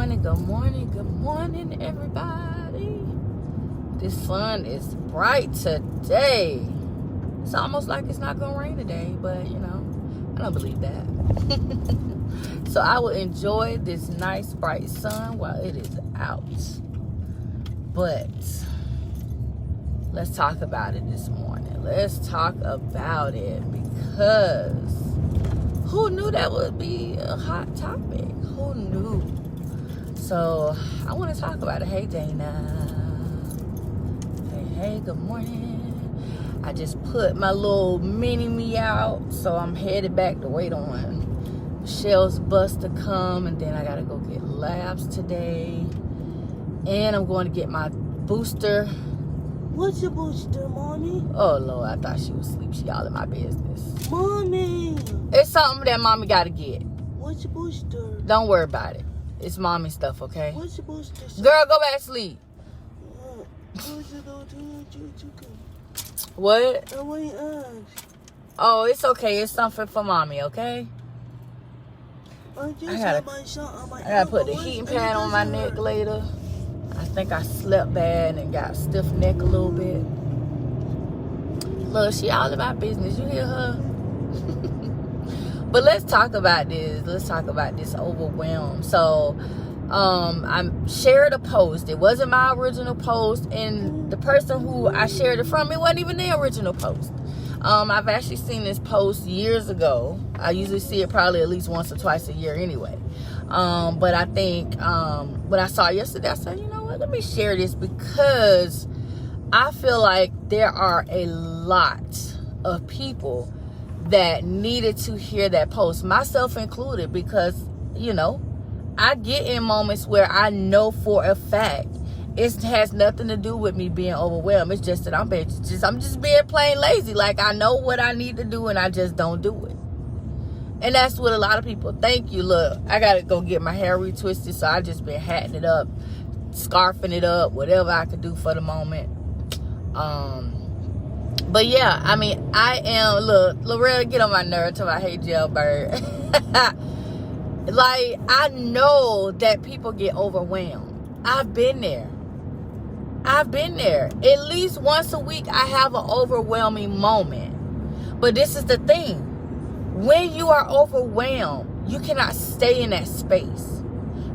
morning, good morning, good morning, everybody. The sun is bright today. It's almost like it's not gonna rain today, but you know, I don't believe that. So I will enjoy this nice bright sun while it is out. But let's talk about it this morning. Let's talk about it because who knew that would be a hot topic? Who knew? So I want to talk about it. Hey, Dana. Hey, good morning. I just put my little mini me out, so I'm headed back to wait on Michelle's bus to come, and then I gotta go get labs today, and I'm going to get my booster. What's your booster, Mommy? Oh Lord, I thought she was asleep. She all in my business. Mommy! It's something that Mommy gotta get. What's your booster? Don't worry about it. It's Mommy stuff, okay? What's your booster? Girl, go back to sleep. What? I want to ask. Oh, it's okay. It's something for Mommy, okay? I gotta put the heating pad on my neck later. I think I slept bad and got stiff neck a little bit. Look, she all in my business. You hear her? But let's talk about this. Let's talk about this overwhelm. So, I shared a post. It wasn't my original post, and the person who I shared it from, it wasn't even their original post. I've actually seen this post years ago. I usually see it probably at least once or twice a year anyway. But I think when I saw it yesterday, I said, you know what, let me share this because I feel like there are a lot of people that needed to hear that post, myself included, because, you know, I get in moments where I know for a fact it has nothing to do with me being overwhelmed. It's just that I'm just being plain lazy. Like, I know what I need to do and I just don't do it. And that's what a lot of people. Thank you. Look, I gotta go get my hair retwisted, so I just been hatting it up, scarfing it up, whatever I could do for the moment. But yeah, I mean, I am, look, Loretta, get on my nerve till I hate jailbird. Like, I know that people get overwhelmed. I've been there. At least once a week, I have an overwhelming moment. But this is the thing. When you are overwhelmed, you cannot stay in that space.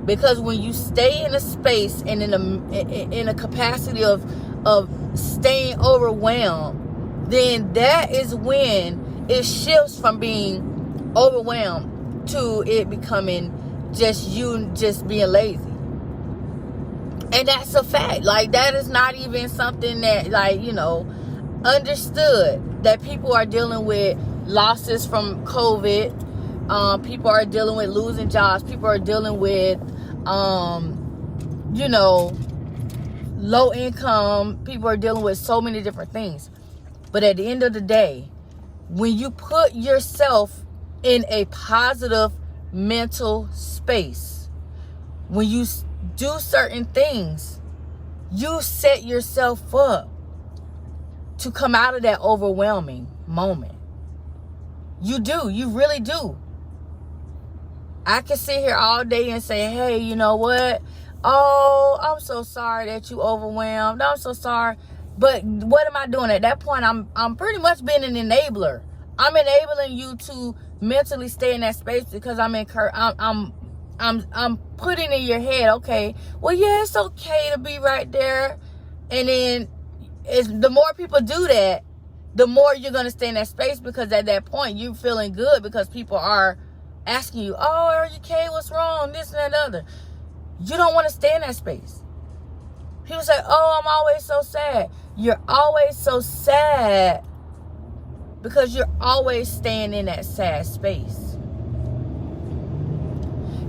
Because when you stay in a space and in a capacity of staying overwhelmed, then that is when it shifts from being overwhelmed to it becoming just being lazy. And that's a fact. Like, that is not even something that, like, you know, understood. That people are dealing with losses from COVID. People are dealing with losing jobs. People are dealing with, you know, low income. People are dealing with so many different things. But at the end of the day, when you put yourself in a positive mental space, when you do certain things, you set yourself up to come out of that overwhelming moment. You do. You really do. I can sit here all day and say, hey, you know what? Oh, I'm so sorry that you overwhelmed. I'm so sorry. But what am I doing at that point? I'm pretty much being an enabler. I'm enabling you to mentally stay in that space because I'm putting in your head, okay, well, yeah, it's okay to be right there. And then the more people do that, the more you're going to stay in that space, because at that point you're feeling good because people are asking you, oh, are you okay? What's wrong? This and that and the other. You don't want to stay in that space. People say, oh, I'm always so sad. You're always so sad because you're always staying in that sad space.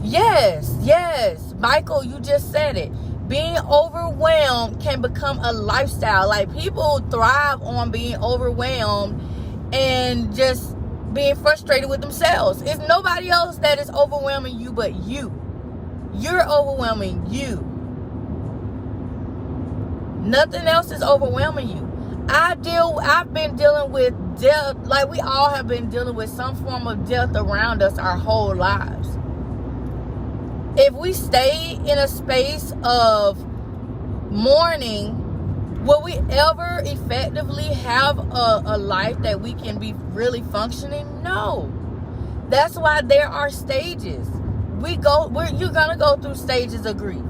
Yes. Michael, you just said it. Being overwhelmed can become a lifestyle. Like, people thrive on being overwhelmed and just being frustrated with themselves. It's nobody else that is overwhelming you but you. You're overwhelming you. Nothing else is overwhelming you. I've been dealing with death. Like, we all have been dealing with some form of death around us our whole lives. if we stay in a space of mourning, will we ever effectively have a life that we can be really functioning? No. That's why there are stages. You're gonna go through stages of grief.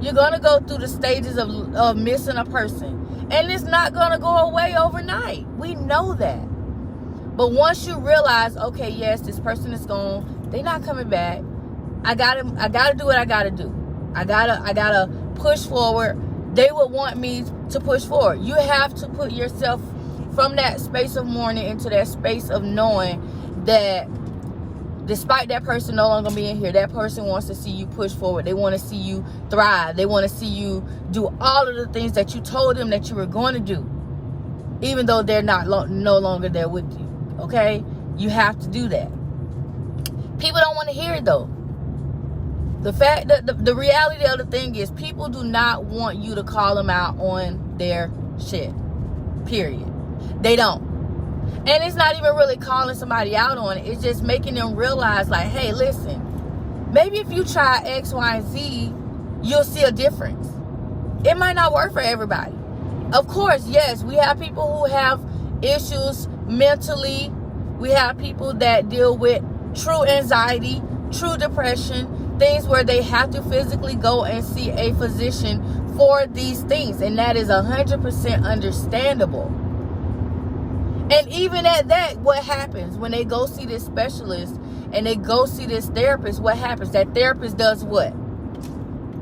You're gonna go through the stages of missing a person, and it's not gonna go away overnight. We know that. But once you realize, okay, yes, this person is gone, they're not coming back. I gotta do what I gotta do. I gotta push forward. They would want me to push forward. You have to put yourself from that space of mourning into that space of knowing that despite that person no longer being here, that person wants to see you push forward. They want to see you thrive. They want to see you do all of the things that you told them that you were going to do, even though they're no longer there with you. Okay? You have to do that. People don't want to hear it, though. The fact that the reality of the thing is, people do not want you to call them out on their shit. Period. They don't. And it's not even really calling somebody out on it. It's just making them realize, like, hey, listen, maybe if you try X, Y, and Z, you'll see a difference. It might not work for everybody. Of course, yes, we have people who have issues mentally. We have people that deal with true anxiety, true depression, things where they have to physically go and see a physician for these things. And that is 100% understandable. And even at that, what happens when they go see this specialist and they go see this therapist? What happens? That therapist does what?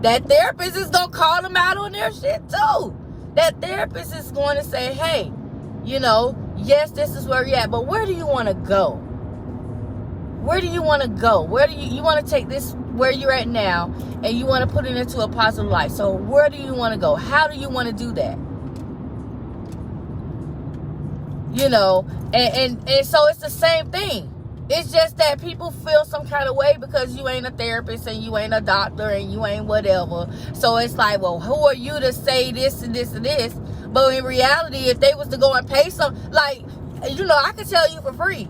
That therapist is going to call them out on their shit too. That therapist is going to say, hey, yes, this is where you're at, but where do you want to go? Where do you want to go? Where do you want to take this where you're at now and you want to put it into a positive light? So where do you want to go? How do you want to do that? And so it's the same thing. It's just that people feel some kind of way because you ain't a therapist and you ain't a doctor and you ain't whatever. So it's like, well, who are you to say this and this and this? But in reality, if they was to go and pay I could tell you for free.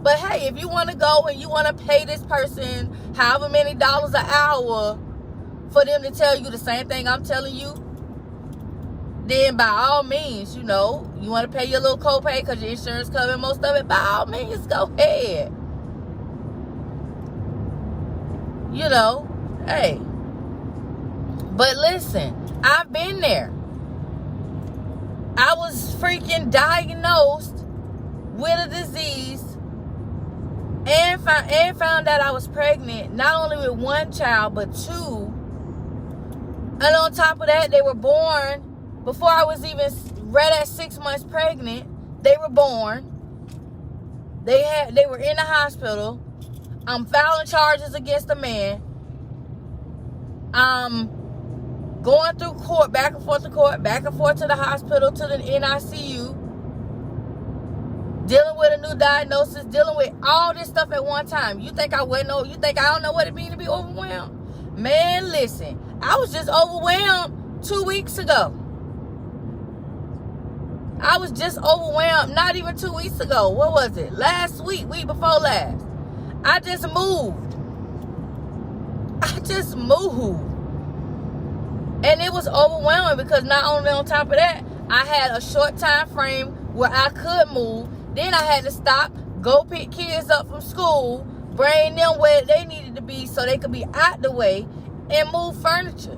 But hey, if you want to go and you want to pay this person however many dollars an hour for them to tell you the same thing I'm telling you, then by all means, you want to pay your little copay because your insurance covers most of it, by all means, go ahead. Hey. But listen, I've been there. I was freaking diagnosed with a disease and found out I was pregnant, not only with one child, but two. And on top of that, they were born before I was even right at 6 months pregnant. They were born. They were in the hospital. I'm filing charges against the man. I'm going through court, back and forth to court, back and forth to the hospital, to the NICU, dealing with a new diagnosis, dealing with all this stuff at one time. You think I don't know what it means to be overwhelmed? Man, listen, I was just overwhelmed 2 weeks ago. I was just overwhelmed not even 2 weeks ago. What was it? Last week before last. I just moved. And it was overwhelming because not only on top of that, I had a short time frame where I could move. Then I had to stop, go pick kids up from school, bring them where they needed to be so they could be out the way, and move furniture.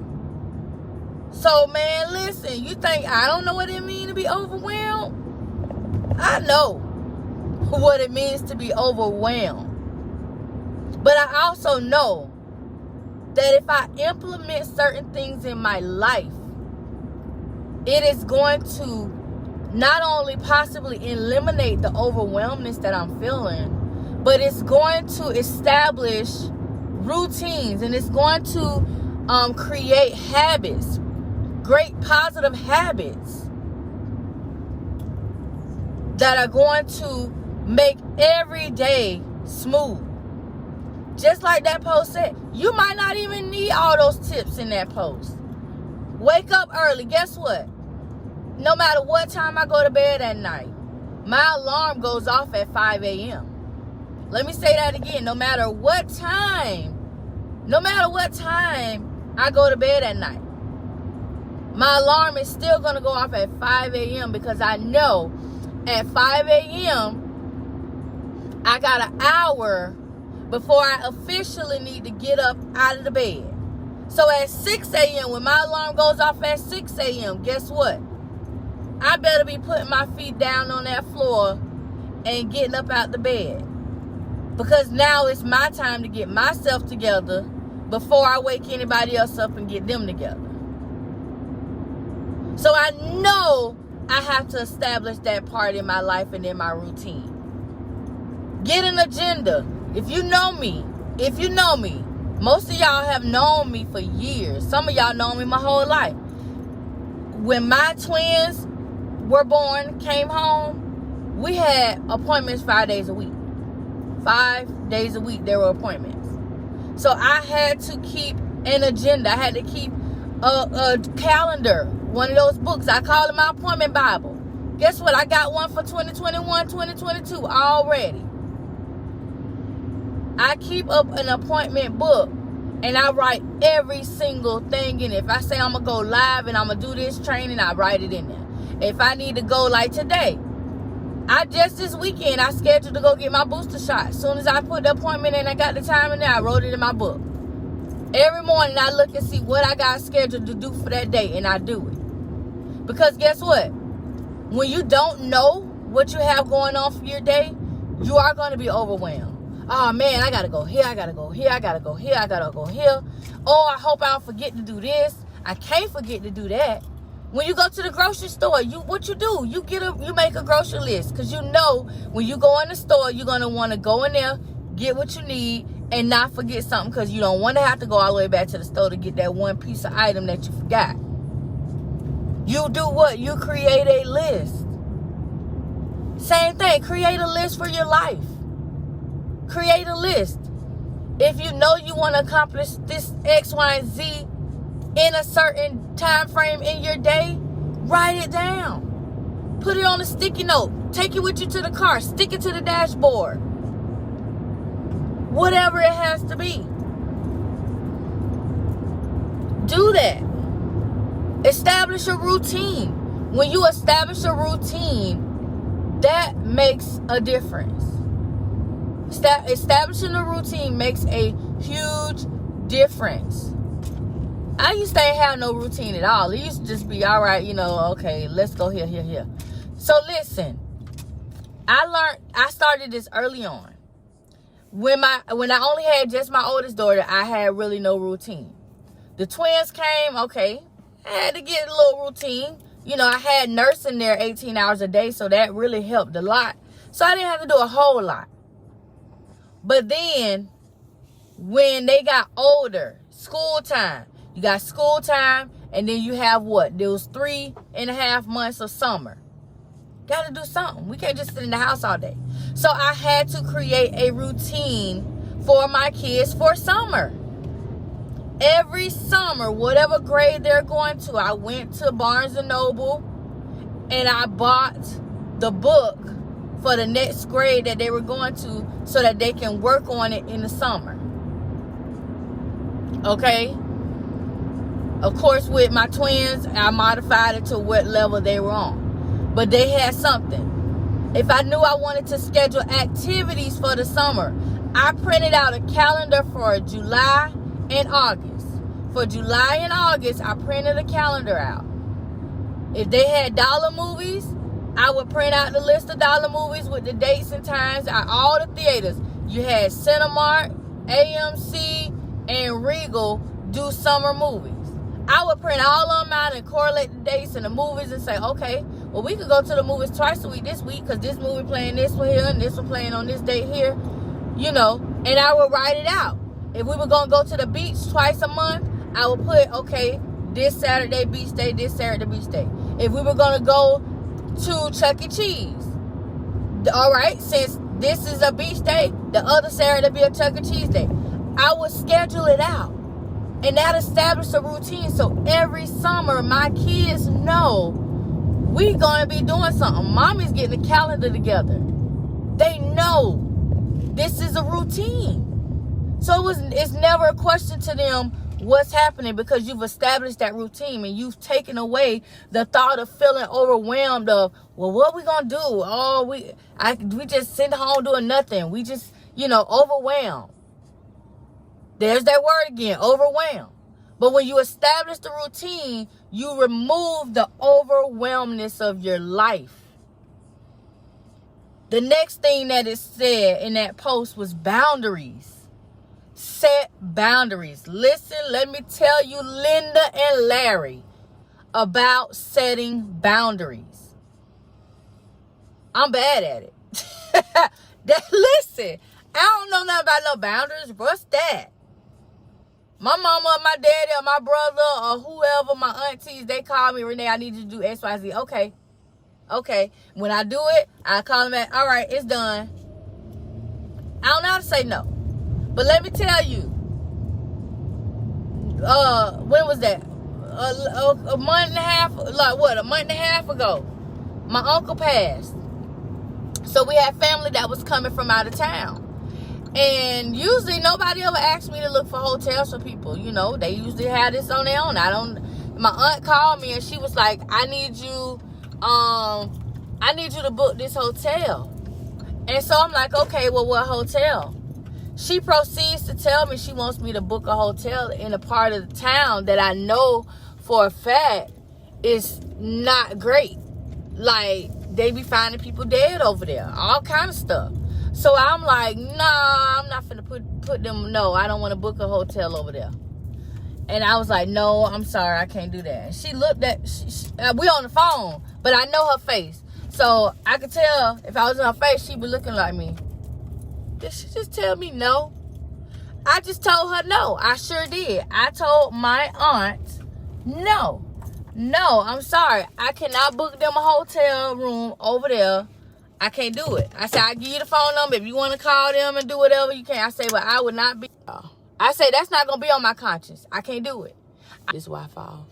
So, man, listen, you think I don't know what it means to be overwhelmed? I know what it means to be overwhelmed. But I also know that if I implement certain things in my life, it is going to not only possibly eliminate the overwhelmness that I'm feeling, but it's going to establish routines and it's going to create habits, great positive habits that are going to make every day smooth. Just like that post said, you might not even need all those tips in that post. Wake up early. Guess what? No matter what time I go to bed at night, my alarm goes off at 5 a.m. Let me say that again. No matter what time no matter what time I go to bed at night, my alarm is still going to go off at 5 a.m. because I know at 5 a.m. I got an hour before I officially need to get up out of the bed. So at 6 a.m., when my alarm goes off at 6 a.m., guess what? I better be putting my feet down on that floor and getting up out the bed. Because now it's my time to get myself together before I wake anybody else up and get them together. So I know I have to establish that part in my life and in my routine. Get an agenda. If you know me, most of y'all have known me for years. Some of y'all know me my whole life. When my twins were born, came home, we had appointments 5 days a week. 5 days a week there were appointments. So I had to keep an agenda. I had to keep a calendar, one of those books. I call it my appointment Bible. Guess what? I got one for 2021, 2022 already. I keep up an appointment book and I write every single thing in it. If I say I'm going to go live and I'm going to do this training, I write it in there. If I need to go like today, this weekend, I scheduled to go get my booster shot. As soon as I put the appointment in, I got the time in there, I wrote it in my book. Every morning I look and see what I got scheduled to do for that day and I do it. Because guess what? When you don't know what you have going on for your day, you are going to be overwhelmed. Oh man, I gotta go here, I gotta go here, I gotta go here, I gotta go here. Oh, I hope I don't forget to do this. I can't forget to do that. When you go to the grocery store, what you do? You make a grocery list, because you know when you go in the store, you're gonna want to go in there, get what you need, and not forget something, because you don't want to have to go all the way back to the store to get that one piece of item that you forgot. You do what? You create a list. Same thing. Create a list for your life. Create a list. If you know you want to accomplish this X, Y, and Z in a certain time frame in your day, write it down. Put it on a sticky note. Take it with you to the car. Stick it to the dashboard. Whatever it has to be. Do that. Establish a routine. When you establish a routine, that makes a difference. Establishing a routine makes a huge difference. I used to ain't have no routine at all. It used to just be, all right, okay, let's go here, here, here. So listen, I started this early on. When I only had just my oldest daughter, I had really no routine. The twins came, okay, I had to get a little routine. I had nursing there 18 hours a day, so that really helped a lot. So I didn't have to do a whole lot. But then, when they got older, school time, you got school time, and then you have what? There was 3.5 months of summer. Got to do something. We can't just sit in the house all day. So I had to create a routine for my kids for summer. Every summer, whatever grade they're going to, I went to Barnes & Noble and I bought the book for the next grade that they were going to so that they can work on it in the summer. Okay? Of course, with my twins, I modified it to what level they were on. But they had something. If I knew I wanted to schedule activities for the summer, I printed out a calendar for July and August. For July and August, I printed a calendar out. If they had dollar movies, I would print out the list of dollar movies with the dates and times at all the theaters. You had Cinemark, AMC, and Regal do summer movies. I would print all of them out and correlate the dates and the movies and say, okay, well, we could go to the movies twice a week this week because this movie playing this one here and this one playing on this date here, and I would write it out. If we were going to go to the beach twice a month, I would put, okay, this Saturday beach day, this Saturday beach day. If we were going to go to Chuck E. Cheese, all right, since this is a beach day, the other Saturday be a Chuck E. Cheese day. I would schedule it out. And that established a routine. So every summer, my kids know we going to be doing something. Mommy's getting a calendar together. They know this is a routine. So it's never a question to them what's happening, because you've established that routine and you've taken away the thought of feeling overwhelmed of, well, what we gonna do? Oh, we just sit home doing nothing. We just, overwhelmed. There's that word again, overwhelmed. But when you establish the routine, you remove the overwhelmness of your life. The next thing that it said in that post was boundaries. Set boundaries. Listen, let me tell you, Linda and Larry, about setting boundaries. I'm bad at it. Listen, I don't know nothing about no boundaries. What's that? My mama, my daddy, or my brother, or whoever, my aunties, they call me, Renee, I need you to do X, Y, Z. Okay. When I do it, I call them back. All right, it's done. I don't know how to say no. But let me tell you, when was that? A month and a half, a month and a half ago, my uncle passed. So we had family that was coming from out of town. And usually nobody ever asked me to look for hotels for people. They usually have this on their own. My aunt called me and she was like, I need you to book this hotel. And so I'm like, okay, well, what hotel? She proceeds to tell me she wants me to book a hotel in a part of the town that I know for a fact is not great. Like, they be finding people dead over there. All kind of stuff. So I'm like, nah, I'm not finna put them, no, I don't want to book a hotel over there. And I was like, no, I'm sorry, I can't do that. And she looked at, we on the phone, but I know her face. So I could tell if I was in her face, she'd be looking like me. Did she just tell me no? I just told her no. I sure did. I told my aunt no. No, I'm sorry. I cannot book them a hotel room over there. I can't do it. I said, I'll give you the phone number. If you want to call them and do whatever, you can. I say, but I would not be. I say, that's not going to be on my conscience. I can't do it. This Wi-Fi off.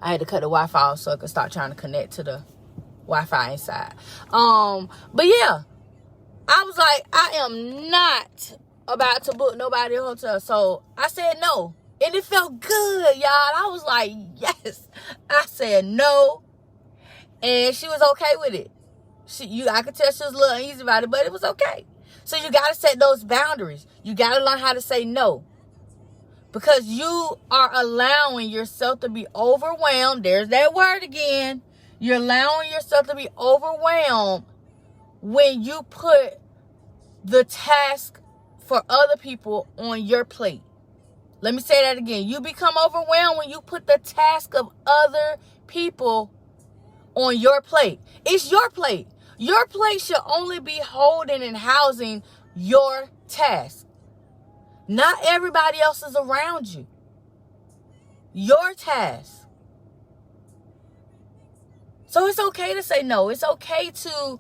I had to cut the Wi-Fi off so I could start trying to connect to the Wi-Fi inside. But yeah. I was like, I am not about to book nobody a hotel. So I said no. And it felt good, y'all. I was like, yes. I said no. And she was okay with it. I could tell she was a little uneasy about it, but it was okay. So you got to set those boundaries. You got to learn how to say no. Because you are allowing yourself to be overwhelmed. There's that word again. You're allowing yourself to be overwhelmed when you put the task for other people on your plate. Let me say that again. You become overwhelmed when you put the task of other people on your plate. It's your plate. Your plate should only be holding and housing your task. Not everybody else is around you. Your task. So it's okay to say no. It's okay to,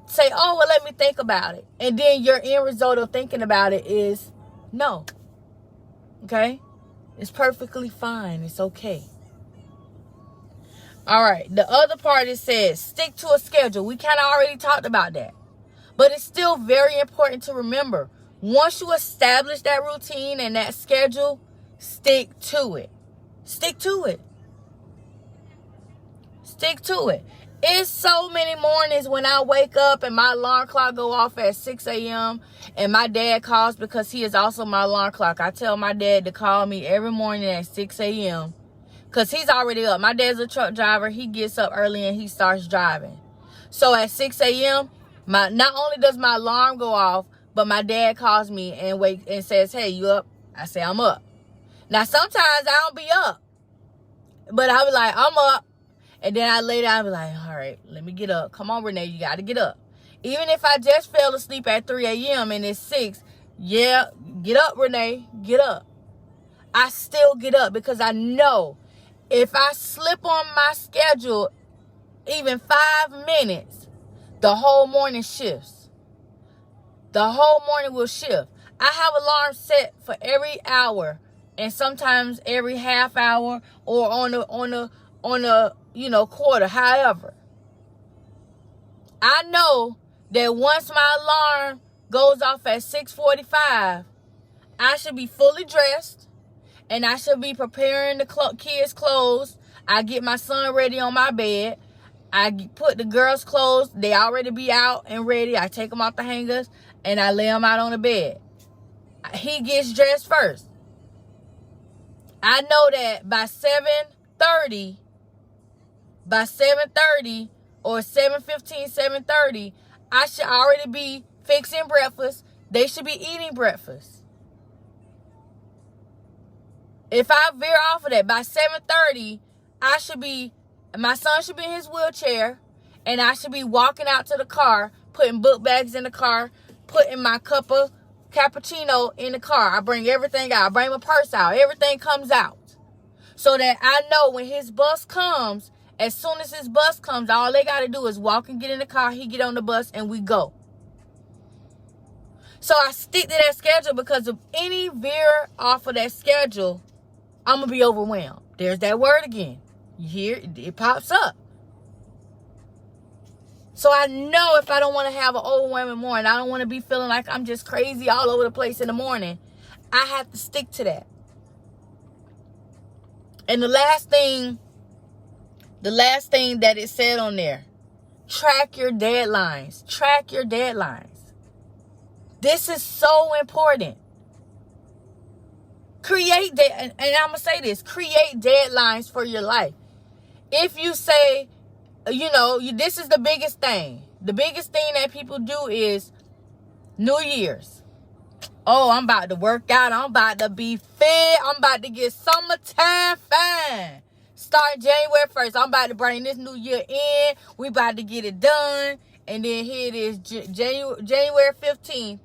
say, oh, well, let me think about it. And then your end result of thinking about it is no. Okay? It's perfectly fine. It's okay. All right. The other part, it says stick to a schedule. We kind of already talked about that. But it's still very important to remember. Once you establish that routine and that schedule, stick to it. Stick to it. Stick to it. It's so many mornings when I wake up and my alarm clock go off at 6 a.m. and my dad calls because he is also my alarm clock. I tell my dad to call me every morning at 6 a.m. because he's already up. My dad's a truck driver. He gets up early and he starts driving. So at 6 a.m., not only does my alarm go off, but my dad calls me and says, hey, you up? I say, I'm up. Now, sometimes I don't be up, but I be like, I'm up. And then I lay down and be like, all right, let me get up. Come on, Renee, you got to get up. Even if I just fell asleep at 3 a.m. and it's 6, yeah, get up, Renee, get up. I still get up because I know if I slip on my schedule even 5 minutes, the whole morning shifts. The whole morning will shift. I have alarms set for every hour and sometimes every half hour or on a quarter, however. I know that once my alarm goes off at 6:45, I should be fully dressed, and I should be preparing the kids' clothes. I get my son ready on my bed. I put the girls' clothes. They already be out and ready. I take them off the hangers, and I lay them out on the bed. He gets dressed first. I know that by 7:30 or 7:15, 7:30, I should already be fixing breakfast. They should be eating breakfast. If I veer off of that, by 7:30, my son should be in his wheelchair, and I should be walking out to the car, putting book bags in the car, putting my cup of cappuccino in the car. I bring everything out. I bring my purse out. Everything comes out. So that I know when his bus comes, as soon as his bus comes, all they got to do is walk and get in the car. He get on the bus and we go. So I stick to that schedule, because if any veer off of that schedule, I'm going to be overwhelmed. There's that word again. You hear it pops up. So I know if I don't want to have an overwhelming morning, I don't want to be feeling like I'm just crazy all over the place in the morning, I have to stick to that. And the last thing that it said on there, track your deadlines. Track your deadlines. This is so important. And I'm going to say this, create deadlines for your life. If you say, this is the biggest thing. The biggest thing that people do is New Year's. Oh, I'm about to work out. I'm about to be fit. I'm about to get summertime fine. Start January 1st. I'm about to bring this new year in. We about to get it done. And then here it is, January 15th.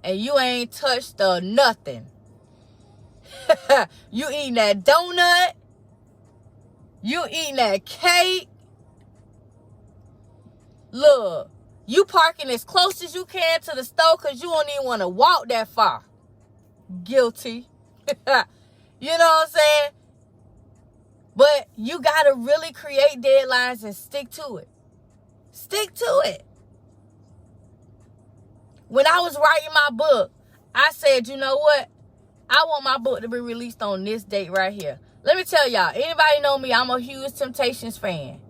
And you ain't touched nothing. You eating that donut. You eating that cake. Look, you parking as close as you can to the store because you don't even want to walk that far. Guilty. You know what I'm saying? But you got to really create deadlines and stick to it. Stick to it. When I was writing my book, I said, you know what? I want my book to be released on this date right here. Let me tell y'all, anybody know me, I'm a huge Temptations fan.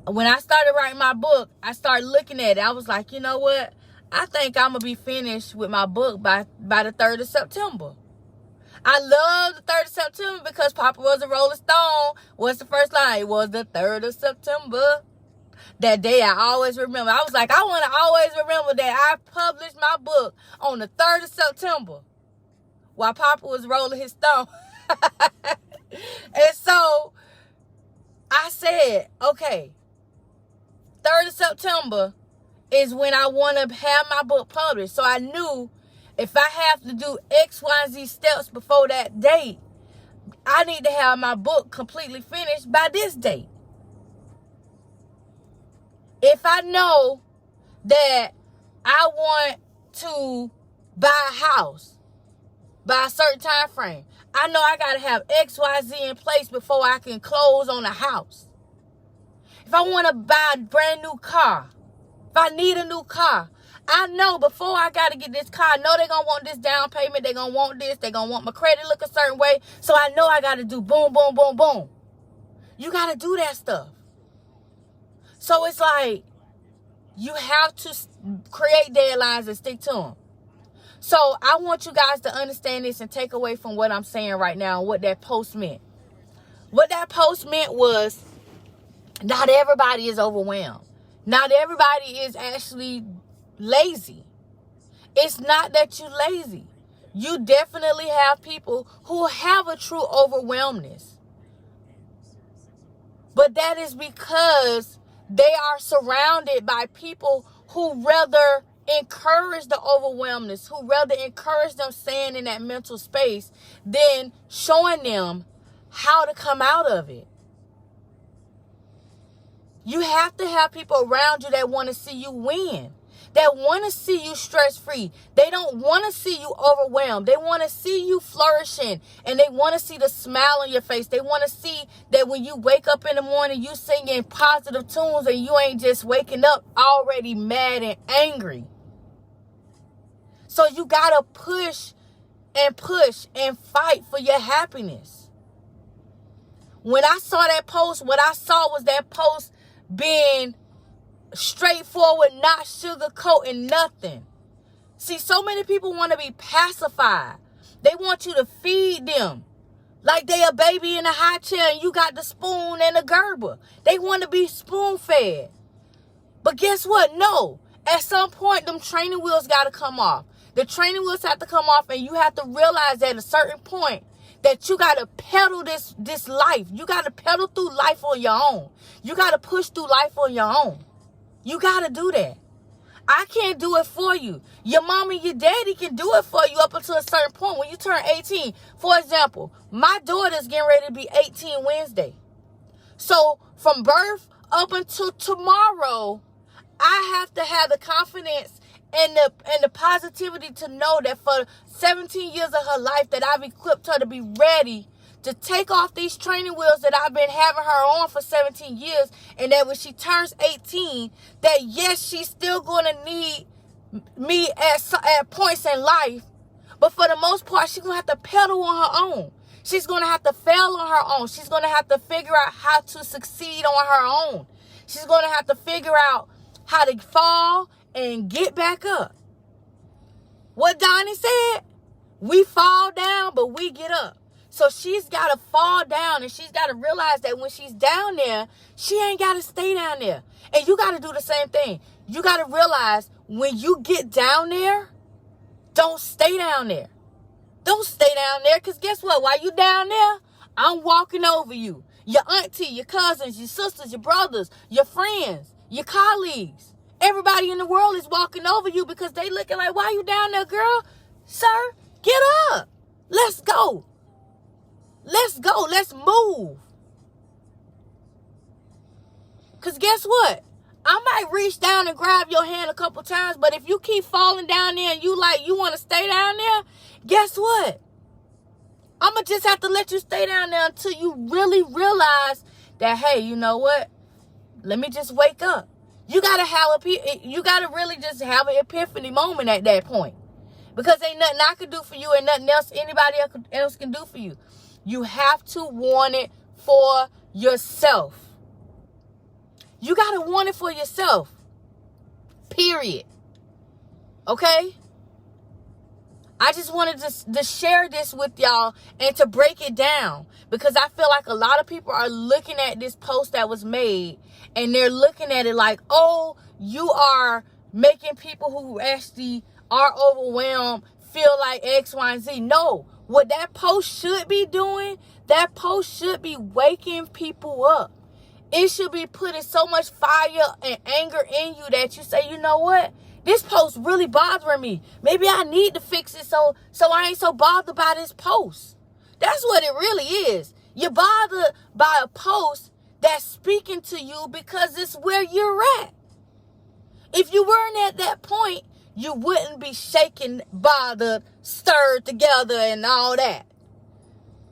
When I started writing my book, I started looking at it. I was like, you know what? I think I'm going to be finished with my book by the 3rd of September. I love the 3rd of September because Papa was a Rolling Stone. What's the first line? It was the 3rd of September. That day I always remember. I was like, I want to always remember that I published my book on the 3rd of September while Papa was rolling his stone. And so I said, okay, 3rd of September is when I want to have my book published. So I knew if I have to do X, Y, and Z steps before that date, I need to have my book completely finished by this date. If I know that I want to buy a house by a certain time frame, I know I got to have X, Y, Z in place before I can close on a house. If I want to buy a brand new car, if I need a new car, I know before I got to get this car, I know they're going to want this down payment. They're going to want this. They're going to want my credit look a certain way. So I know I got to do boom, boom, boom, boom. You got to do that stuff. So it's like you have to create deadlines and stick to them. So I want you guys to understand this and take away from what I'm saying right now and what that post meant. What that post meant was not everybody is overwhelmed. Not everybody is actually lazy. It's not that you're lazy. You definitely have people who have a true overwhelmness. But that is because they are surrounded by people who rather encourage the overwhelmness, who rather encourage them staying in that mental space than showing them how to come out of it. You have to have people around you that want to see you win, that want to see you stress-free. They don't want to see you overwhelmed. They want to see you flourishing, and they want to see the smile on your face. They want to see that when you wake up in the morning, you singing positive tunes and you ain't just waking up already mad and angry. So you got to push and push and fight for your happiness. When I saw that post, what I saw was that post being straightforward, not sugarcoating nothing. See, so many people want to be pacified. They want you to feed them like they a baby in a high chair and you got the spoon and the Gerber. They want to be spoon-fed. But guess what? No. At some point, them training wheels got to come off. The training wheels have to come off, and you have to realize that at a certain point that you got to pedal this life. You got to pedal through life on your own. You got to push through life on your own. You got to do that. I can't do it for you. Your mom and your daddy can do it for you up until a certain point. When you turn 18, for example, my daughter's getting ready to be 18 Wednesday. So from birth up until tomorrow, I have to have the confidence and the positivity to know that for 17 years of her life that I've equipped her to be ready to take off these training wheels that I've been having her on for 17 years, and that when she turns 18, that yes, she's still going to need me at points in life, but for the most part, she's going to have to pedal on her own. She's going to have to fail on her own. She's going to have to figure out how to succeed on her own. She's going to have to figure out how to fall and get back up. What Donnie said, we fall down, but we get up. So she's got to fall down, and she's got to realize that when she's down there, she ain't got to stay down there. And you got to do the same thing. You got to realize when you get down there, don't stay down there. Don't stay down there, because guess what? While you down there, I'm walking over you. Your auntie, your cousins, your sisters, your brothers, your friends, your colleagues. Everybody in the world is walking over you because they looking like, why you down there, girl? Sir, get up. Let's go. Let's go. Let's move. Because guess what? I might reach down and grab your hand a couple times, but if you keep falling down there and you want to stay down there, guess what? I'm going to just have to let you stay down there until you really realize that, hey, you know what? Let me just wake up. You got to really just have an epiphany moment at that point. Because ain't nothing I can do for you and nothing else anybody else can do for you. You have to want it for yourself. You got to want it for yourself. Period. Okay? I just wanted to share this with y'all and to break it down, because I feel like a lot of people are looking at this post that was made and they're looking at it like, oh, you are making people who actually are overwhelmed feel like X, Y, and Z. No, what that post should be doing, that post should be waking people up. It should be putting so much fire and anger in you that you say, you know what? This post really bothering me. Maybe I need to fix it so I ain't so bothered by this post. That's what it really is. You're bothered by a post that's speaking to you because it's where you're at. If you weren't at that point, you wouldn't be shaken, bothered, stirred together and all that.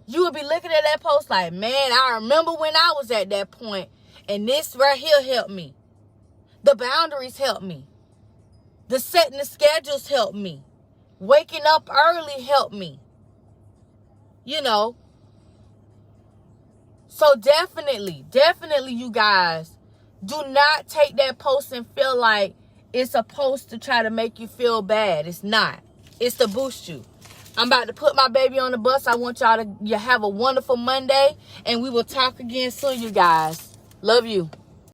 You would be looking at that post like, man, I remember when I was at that point, and this right here helped me. The boundaries helped me. The setting the schedules helped me. Waking up early helped me. You know. So definitely, you guys, do not take that post and feel like it's supposed to try to make you feel bad. It's not. It's to boost you. I'm about to put my baby on the bus. I want y'all to have a wonderful Monday, and we will talk again soon, you guys. Love you.